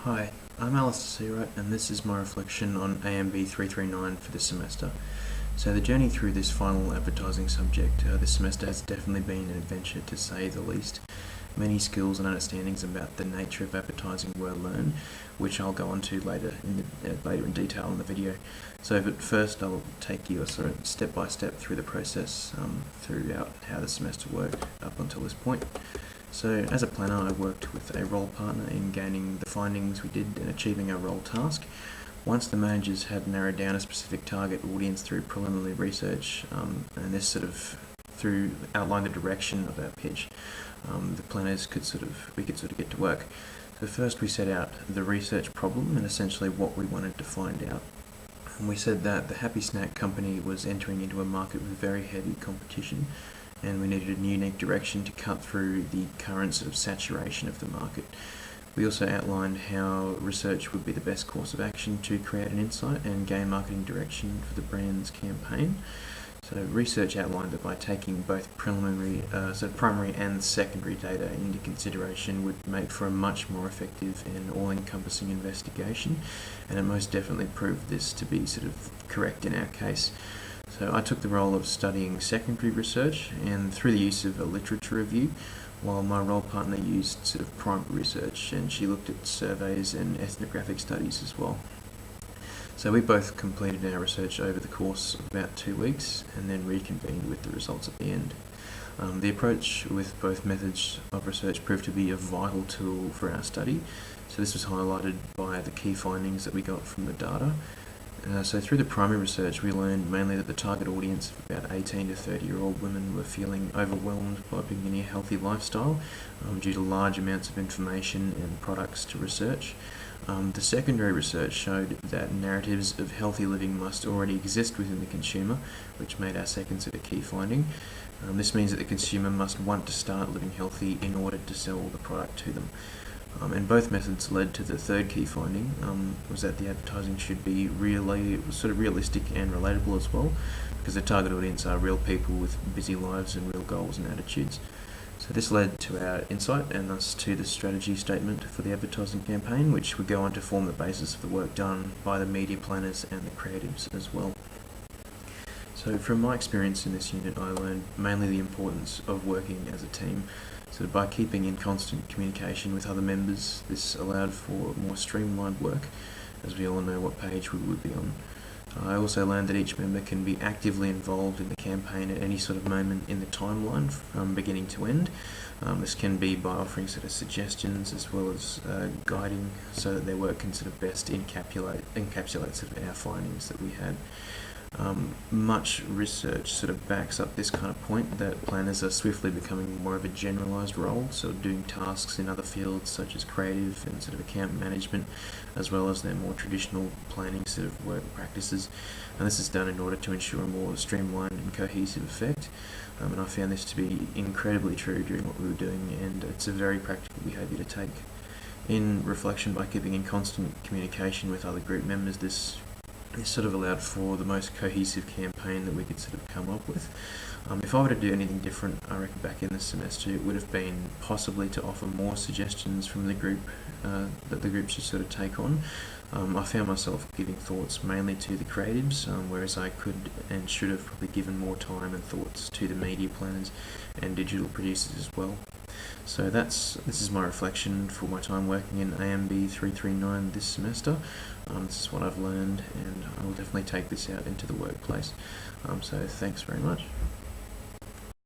Hi, I'm Alistair Seawright, and this is my reflection on AMB339 for this semester. So the journey through this final advertising subject this semester has definitely been an adventure, to say the least. Many skills and understandings about the nature of advertising were learned, which I'll go on to later in detail in the video. So but first I'll take you sort of step by step through the process throughout how the semester worked up until this point. So as a planner, I worked with a role partner in gaining the findings we did and achieving our role task. Once the managers had narrowed down a specific target audience through preliminary research, and this sort of outlined the direction of our pitch, the planners we could get to work. So first we set out the research problem and essentially what we wanted to find out. And we said that the Happy Snack company was entering into a market with very heavy competition, and we needed a unique direction to cut through the current sort of saturation of the market. We also outlined how research would be the best course of action to create an insight and gain marketing direction for the brand's campaign. So research outlined that by taking both primary and secondary data into consideration would make for a much more effective and all-encompassing investigation, and it most definitely proved this to be sort of correct in our case. So I took the role of studying secondary research and through the use of a literature review, while my role partner used sort of primary research, and she looked at surveys and ethnographic studies as well. So we both completed our research over the course of about 2 weeks and then reconvened with the results at the end. The approach with both methods of research proved to be a vital tool for our study. So this was highlighted by the key findings that we got from the data. So through the primary research, we learned mainly that the target audience of about 18 to 30-year-old women were feeling overwhelmed by beginning a healthy lifestyle due to large amounts of information and products to research. The secondary research showed that narratives of healthy living must already exist within the consumer, which made our second sort of key finding. This means that the consumer must want to start living healthy in order to sell the product to them. And both methods led to the third key finding, was that the advertising should be realistic and relatable as well, because the target audience are real people with busy lives and real goals and attitudes. So this led to our insight and thus to the strategy statement for the advertising campaign, which would go on to form the basis of the work done by the media planners and the creatives as well. So from my experience in this unit, I learned mainly the importance of working as a team. So by keeping in constant communication with other members, this allowed for more streamlined work, as we all know what page we would be on. I also learned that each member can be actively involved in the campaign at any sort of moment in the timeline from beginning to end. This can be by offering sort of suggestions as well as guiding, so that their work can sort of best encapsulate sort of our findings that we had. Much research sort of backs up this kind of point, that planners are swiftly becoming more of a generalised role, so doing tasks in other fields such as creative and sort of account management, as well as their more traditional planning sort of work practices. And this is done in order to ensure a more streamlined and cohesive effect. And I found this to be incredibly true during what we were doing, and it's a very practical behaviour to take. In reflection, by keeping in constant communication with other group members, this sort of allowed for the most cohesive campaign that we could sort of come up with. If I were to do anything different, I reckon back in this semester, it would have been possibly to offer more suggestions from the group that the group should sort of take on. I found myself giving thoughts mainly to the creatives, whereas I could and should have probably given more time and thoughts to the media planners and digital producers as well. So this is my reflection for my time working in AMB339 this semester. This is what I've learned, and I will definitely take this out into the workplace. So thanks very much.